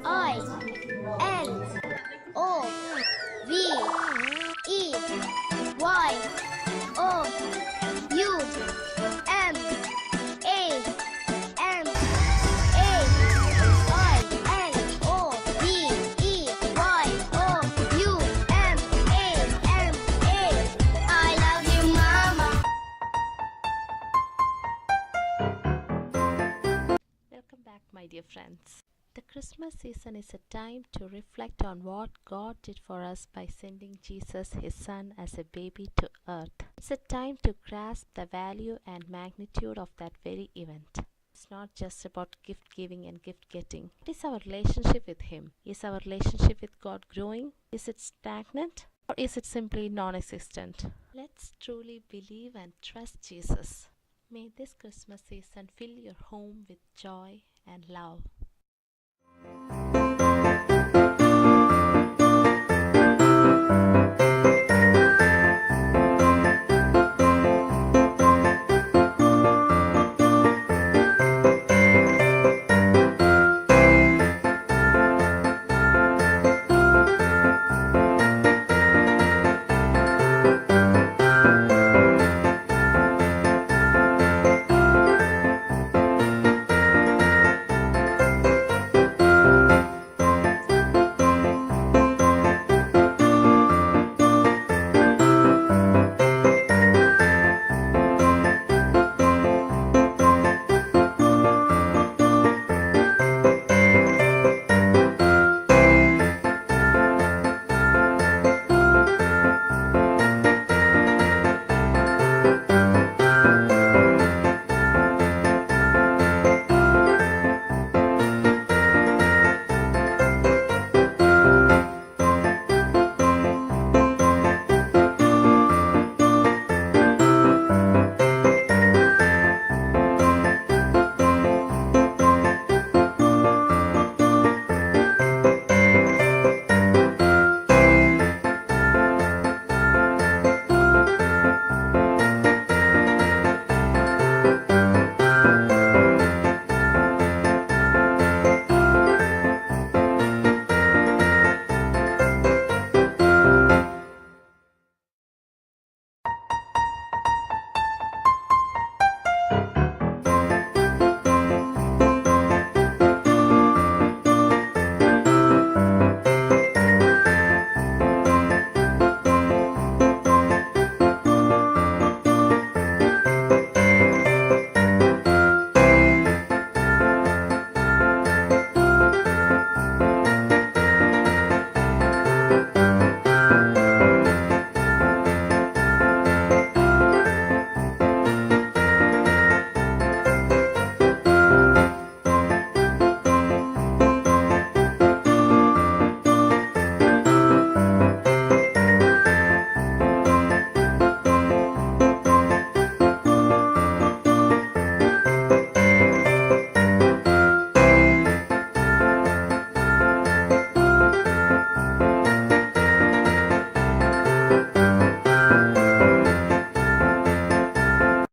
I N O V E Y O U M A M A I N O V E Y O U M A M A. I love you, Mama. Welcome back, my dear friends. The Christmas season is a time to reflect on what God did for us by sending Jesus, His Son, as a baby to earth. It's a time to grasp the value and magnitude of that very event. It's not just about gift giving and gift getting. What is our relationship with Him? Is our relationship with God growing? Is it stagnant? Or is it simply non existent? Let's truly believe and trust Jesus. May this Christmas season fill your home with joy and love.